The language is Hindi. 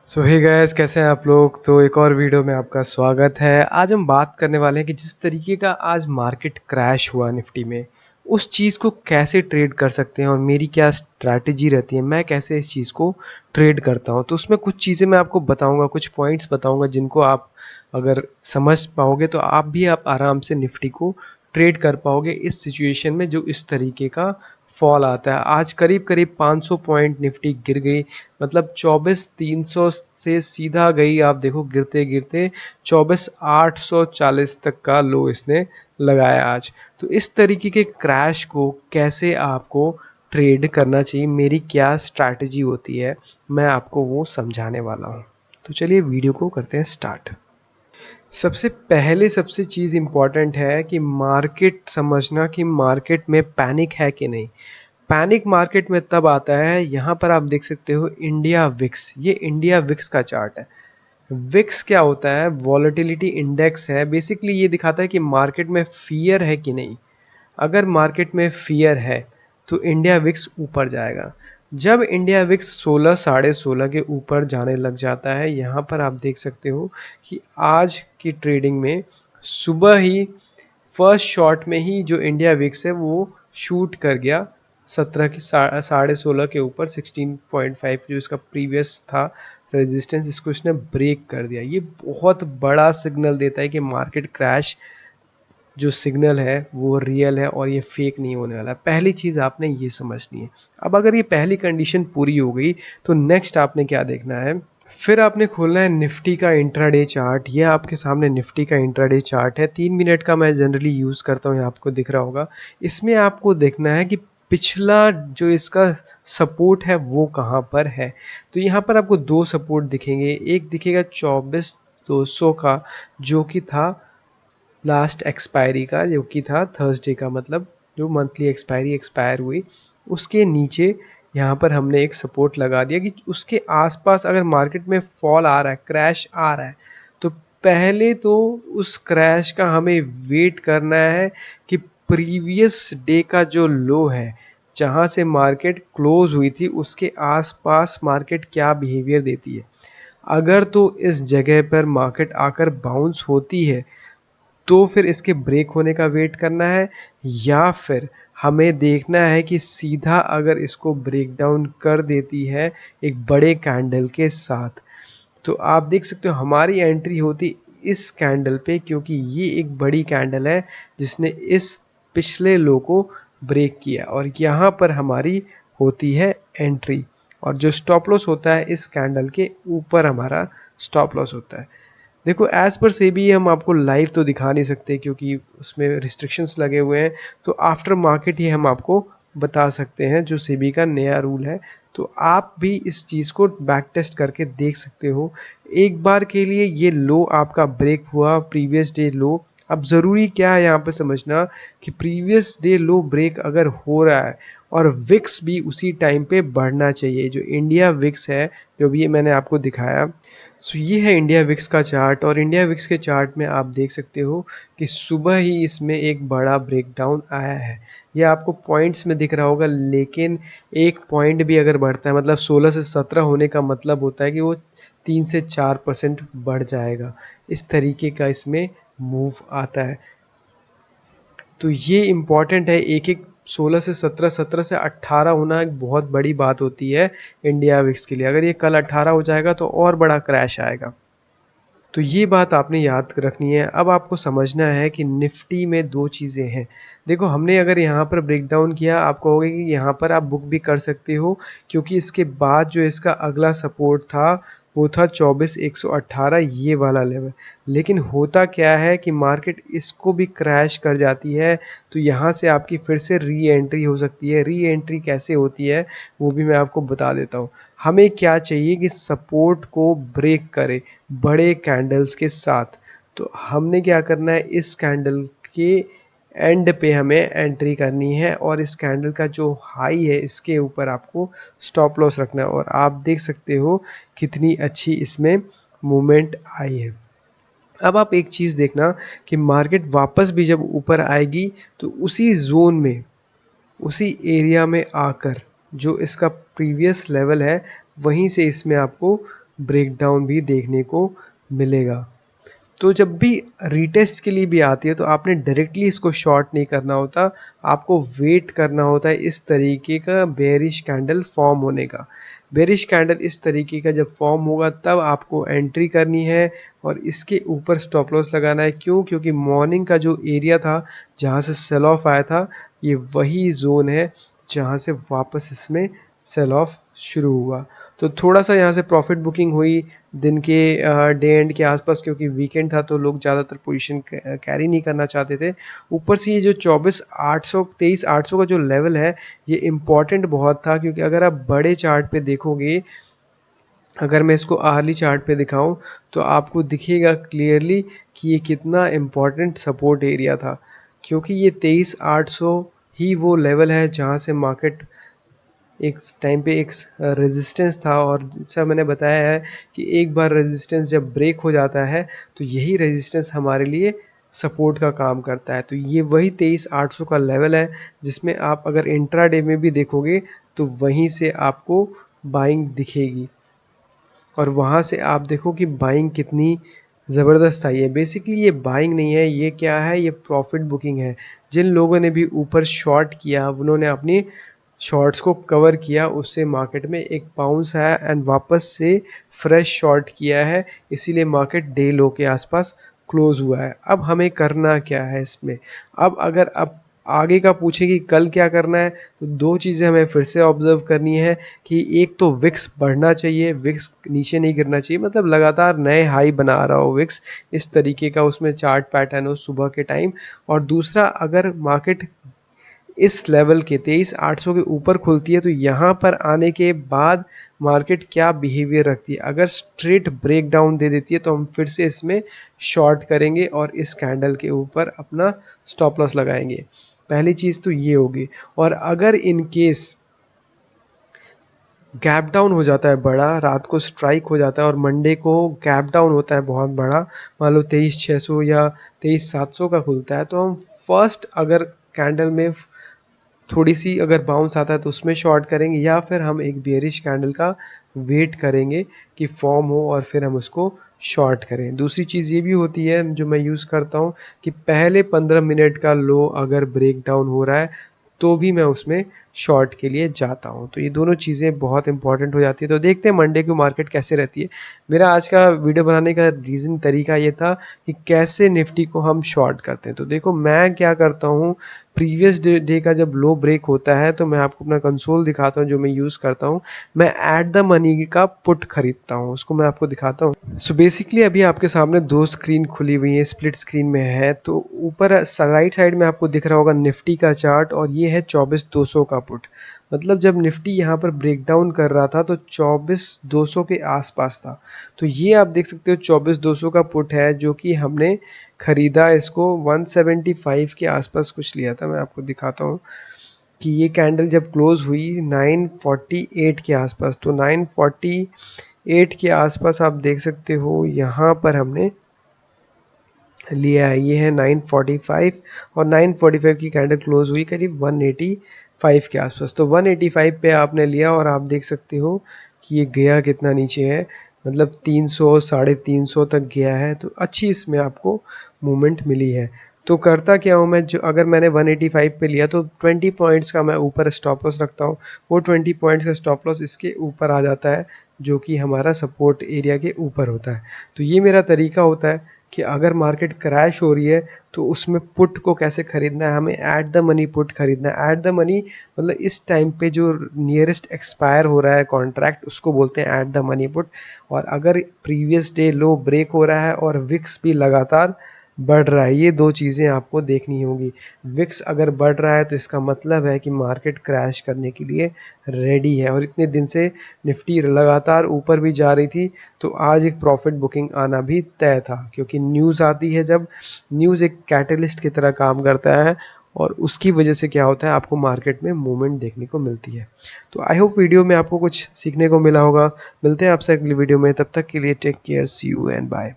सो हे गाइस, कैसे हैं आप लोग। तो एक और वीडियो में आपका स्वागत है। आज हम बात करने वाले हैं कि जिस तरीके का आज मार्केट क्रैश हुआ निफ्टी में, उस चीज़ को कैसे ट्रेड कर सकते हैं और मेरी क्या स्ट्रैटेजी रहती है, मैं कैसे इस चीज़ को ट्रेड करता हूं। तो उसमें कुछ चीज़ें मैं आपको बताऊंगा, कुछ पॉइंट्स बताऊंगा जिनको आप अगर समझ पाओगे तो आप आराम से निफ्टी को ट्रेड कर पाओगे इस सिचुएशन में जो इस तरीके का फॉल आता है। आज करीब करीब 500 पॉइंट निफ्टी गिर गई, मतलब 24,300 से सीधा गई। आप देखो गिरते गिरते 24,840 तक का लो इसने लगाया आज। तो इस तरीके के क्रैश को कैसे आपको ट्रेड करना चाहिए, मेरी क्या स्ट्रैटेजी होती है, मैं आपको वो समझाने वाला हूँ। तो चलिए वीडियो को करते हैं स्टार्ट। सबसे पहले सबसे चीज़ इम्पॉर्टेंट है कि मार्केट समझना कि मार्केट में पैनिक है कि नहीं। पैनिक मार्केट में तब आता है, यहाँ पर आप देख सकते हो इंडिया विक्स, ये इंडिया विक्स का चार्ट है। विक्स क्या होता है? वॉलेटिलिटी इंडेक्स है। बेसिकली ये दिखाता है कि मार्केट में फियर है कि नहीं। अगर मार्केट में फियर है तो इंडिया विक्स ऊपर जाएगा। जब इंडिया विक्स 16 साढ़े 16 के ऊपर जाने लग जाता है, यहाँ पर आप देख सकते हो कि आज की ट्रेडिंग में सुबह ही फर्स्ट शॉट में ही जो इंडिया विक्स है वो शूट कर गया 17 की साढ़े 16 के ऊपर। 16.5 जो इसका प्रीवियस था रेजिस्टेंस, इसको इसने ब्रेक कर दिया। ये बहुत बड़ा सिग्नल देता है कि मार्केट क्रैश जो सिग्नल है वो रियल है और ये फेक नहीं होने वाला। पहली चीज़ आपने ये समझनी है। अब अगर ये पहली कंडीशन पूरी हो गई तो नेक्स्ट आपने क्या देखना है, फिर आपने खोलना है निफ्टी का इंट्राडे चार्ट। ये आपके सामने निफ्टी का इंट्राडे चार्ट है, 3 मिनट का मैं जनरली यूज़ करता हूँ, ये आपको दिख रहा होगा। इसमें आपको देखना है कि पिछला जो इसका सपोर्ट है वो कहाँ पर है। तो यहाँ पर आपको दो सपोर्ट दिखेंगे। एक दिखेगा 24,200 का, जो कि था लास्ट एक्सपायरी का, जो कि था थर्सडे का, मतलब जो मंथली एक्सपायरी एक्सपायर हुई उसके नीचे यहाँ पर हमने एक सपोर्ट लगा दिया कि उसके आसपास अगर मार्केट में फॉल आ रहा है, क्रैश आ रहा है, तो पहले तो उस क्रैश का हमें वेट करना है कि प्रीवियस डे का जो लो है, जहाँ से मार्केट क्लोज हुई थी, उसके आसपास मार्केट क्या बिहेवियर देती है। अगर तो इस जगह पर मार्केट आकर बाउंस होती है तो फिर इसके ब्रेक होने का वेट करना है, या फिर हमें देखना है कि सीधा अगर इसको ब्रेक डाउन कर देती है एक बड़े कैंडल के साथ। तो आप देख सकते हो हमारी एंट्री होती इस कैंडल पे, क्योंकि ये एक बड़ी कैंडल है जिसने इस पिछले लो को ब्रेक किया, और यहाँ पर हमारी होती है एंट्री। और जो स्टॉप लॉस होता है इस कैंडल के ऊपर हमारा स्टॉप लॉस होता है। देखो एज पर सेबी हम आपको लाइव तो दिखा नहीं सकते क्योंकि उसमें रिस्ट्रिक्शंस लगे हुए हैं, तो आफ्टर मार्केट ही हम आपको बता सकते हैं, जो सेबी का नया रूल है। तो आप भी इस चीज़ को बैक टेस्ट करके देख सकते हो। एक बार के लिए ये लो आपका ब्रेक हुआ, प्रीवियस डे लो। अब ज़रूरी क्या है यहाँ पे समझना कि प्रीवियस डे लो ब्रेक अगर हो रहा है और विक्स भी उसी टाइम पे बढ़ना चाहिए, जो इंडिया विक्स है, जो भी ये मैंने आपको दिखाया। सो ये है इंडिया विक्स का चार्ट, और इंडिया विक्स के चार्ट में आप देख सकते हो कि सुबह ही इसमें एक बड़ा ब्रेकडाउन आया है। ये आपको पॉइंट्स में दिख रहा होगा, लेकिन एक पॉइंट भी अगर बढ़ता है, मतलब 16 से 17 होने का मतलब होता है कि वो 3 से 4% बढ़ जाएगा। इस तरीके का इसमें मूव आता है। तो ये इम्पॉर्टेंट है, एक एक 16 से 17, 17 से 18 होना एक बहुत बड़ी बात होती है इंडिया विक्स के लिए। अगर ये कल 18 हो जाएगा तो और बड़ा क्रैश आएगा। तो ये बात आपने याद रखनी है। अब आपको समझना है कि निफ्टी में दो चीज़ें हैं। देखो हमने अगर यहाँ पर ब्रेक डाउन किया, आप कहोगे कि यहाँ पर आप बुक भी कर सकते हो, क्योंकि इसके बाद जो इसका अगला सपोर्ट था वो था 24,118, ये वाला लेवल। लेकिन होता क्या है कि मार्केट इसको भी क्रैश कर जाती है, तो यहाँ से आपकी फिर से री एंट्री हो सकती है। री एंट्री कैसे होती है वो भी मैं आपको बता देता हूँ। हमें क्या चाहिए कि सपोर्ट को ब्रेक करे बड़े कैंडल्स के साथ। तो हमने क्या करना है, इस कैंडल के एंड पे हमें एंट्री करनी है, और इस कैंडल का जो हाई है इसके ऊपर आपको स्टॉप लॉस रखना है। और आप देख सकते हो कितनी अच्छी इसमें मूवमेंट आई है। अब आप एक चीज़ देखना कि मार्केट वापस भी जब ऊपर आएगी तो उसी जोन में, उसी एरिया में आकर जो इसका प्रीवियस लेवल है वहीं से इसमें आपको ब्रेकडाउन भी देखने को मिलेगा। तो जब भी रीटेस्ट के लिए भी आती है तो आपने डायरेक्टली इसको शॉर्ट नहीं करना होता, आपको वेट करना होता है इस तरीके का बेयरिश कैंडल फॉर्म होने का। बेयरिश कैंडल इस तरीके का जब फॉर्म होगा तब आपको एंट्री करनी है और इसके ऊपर स्टॉप लॉस लगाना है। क्यों? क्योंकि मॉर्निंग का जो एरिया था जहाँ से सेल ऑफ आया था, ये वही जोन है जहाँ से वापस इसमें सेल ऑफ शुरू हुआ। तो थोड़ा सा यहाँ से प्रॉफिट बुकिंग हुई दिन के डे एंड के आसपास, क्योंकि वीकेंड था तो लोग ज़्यादातर पोजीशन कैरी नहीं करना चाहते थे। ऊपर से ये जो 24,800 23,800 का जो लेवल है ये इम्पॉर्टेंट बहुत था, क्योंकि अगर आप बड़े चार्ट पे देखोगे, अगर मैं इसको आर्ली चार्ट पे दिखाऊं तो आपको दिखेगा क्लियरली कि ये कितना इम्पॉर्टेंट सपोर्ट एरिया था, क्योंकि ये 23,800 ही वो लेवल है जहाँ से मार्केट एक टाइम पे एक रेजिस्टेंस था। और जैसा मैंने बताया है कि एक बार रेजिस्टेंस जब ब्रेक हो जाता है तो यही रेजिस्टेंस हमारे लिए सपोर्ट का काम करता है। तो ये वही 23,800 का लेवल है जिसमें आप अगर इंट्राडे में भी देखोगे तो वहीं से आपको बाइंग दिखेगी, और वहाँ से आप देखो कि बाइंग कितनी ज़बरदस्त आई है। बेसिकली ये बाइंग नहीं है, ये क्या है, ये प्रॉफिट बुकिंग है। जिन लोगों ने भी ऊपर शॉर्ट किया उन्होंने अपनी शॉर्ट्स को कवर किया, उससे मार्केट में एक बाउंस आया एंड वापस से फ्रेश शॉर्ट किया है, इसीलिए मार्केट डे लो के आसपास क्लोज हुआ है। अब हमें करना क्या है इसमें? अब अगर अब आगे का पूछे कि कल क्या करना है, तो दो चीज़ें हमें फिर से ऑब्जर्व करनी है कि एक तो विक्स बढ़ना चाहिए, विक्स नीचे नहीं गिरना चाहिए, मतलब लगातार नए हाई बना रहा हो विक्स, इस तरीके का उसमें चार्ट पैटर्न हो सुबह के टाइम। और दूसरा, अगर मार्केट इस लेवल के 23,800 के ऊपर खुलती है तो यहाँ पर आने के बाद मार्केट क्या बिहेवियर रखती है। अगर स्ट्रेट ब्रेक डाउन दे देती है तो हम फिर से इसमें शॉर्ट करेंगे और इस कैंडल के ऊपर अपना स्टॉप लॉस लगाएंगे। पहली चीज़ तो ये होगी। और अगर इन केस गैप डाउन हो जाता है बड़ा, रात को स्ट्राइक हो जाता है और मंडे को गैप डाउन होता है बहुत बड़ा, मान लो 23,600 या 23,700 का खुलता है, तो हम फर्स्ट अगर कैंडल में थोड़ी सी अगर बाउंस आता है तो उसमें शॉर्ट करेंगे, या फिर हम एक बेयरिश कैंडल का वेट करेंगे कि फॉर्म हो और फिर हम उसको शॉर्ट करें। दूसरी चीज़ ये भी होती है जो मैं यूज़ करता हूँ कि पहले 15 मिनट का लो अगर ब्रेक डाउन हो रहा है तो भी मैं उसमें शॉर्ट के लिए जाता हूँ। तो ये दोनों चीज़ें बहुत इंपॉर्टेंट हो जाती है। तो देखते हैं मंडे की मार्केट कैसे रहती है। मेरा आज का वीडियो बनाने का रीज़न तरीका ये था कि कैसे निफ्टी को हम शॉर्ट करते हैं। तो देखो मैं क्या करता हूँ, प्रीवियस डे का जब लो ब्रेक होता है तो मैं आपको अपना कंसोल दिखाता हूँ जो मैं यूज़ करता हूँ। मैं एट द मनी का पुट खरीदता हूँ, उसको मैं आपको दिखाता हूँ। सो बेसिकली अभी आपके सामने दो स्क्रीन खुली हुई है, स्प्लिट स्क्रीन में है। तो ऊपर राइट साइड में आपको दिख रहा होगा निफ्टी का चार्ट, और ये है 24,200 का पुट। मतलब जब निफ्टी यहाँ पर ब्रेक डाउन कर रहा था तो 24,200 के आसपास था। तो ये आप देख सकते हो 24,200 का पुट है जो कि हमने खरीदा, इसको 175 के आसपास कुछ लिया था। मैं आपको दिखाता हूँ कि ये कैंडल जब क्लोज हुई 948 के आसपास, तो 948 के आसपास आप देख सकते हो यहाँ पर हमने लिया है। ये है 945 और 945 की कैंडल क्लोज हुई करीब 185 के आसपास। तो 185 पे आपने लिया और आप देख सकते हो कि ये गया कितना नीचे है, मतलब 300 350 तक गया है। तो अच्छी इसमें आपको मूवमेंट मिली है। तो करता क्या हूँ मैं, जो अगर मैंने 185 पे लिया तो 20 पॉइंट्स का मैं ऊपर स्टॉप लॉस रखता हूँ। वो 20 पॉइंट्स का स्टॉप लॉस इसके ऊपर आ जाता है जो कि हमारा सपोर्ट एरिया के ऊपर होता है। तो ये मेरा तरीका होता है कि अगर मार्केट क्रैश हो रही है तो उसमें पुट को कैसे खरीदना है, हमें एट द मनी पुट खरीदना है। एट द मनी मतलब इस टाइम पे जो नियरेस्ट एक्सपायर हो रहा है कॉन्ट्रैक्ट, उसको बोलते हैं एट द मनी पुट। और अगर प्रीवियस डे लो ब्रेक हो रहा है और विक्स भी लगातार बढ़ रहा है, ये दो चीज़ें आपको देखनी होगी। विक्स अगर बढ़ रहा है तो इसका मतलब है कि मार्केट क्रैश करने के लिए रेडी है, और इतने दिन से निफ्टी लगातार ऊपर भी जा रही थी, तो आज एक प्रॉफिट बुकिंग आना भी तय था। क्योंकि न्यूज़ आती है, जब न्यूज़ एक कैटलिस्ट की तरह काम करता है और उसकी वजह से क्या होता है, आपको मार्केट में मूवमेंट देखने को मिलती है। तो आई होप वीडियो में आपको कुछ सीखने को मिला होगा। मिलते हैं आपसे अगली वीडियो में, तब तक के लिए take care, see you and bye.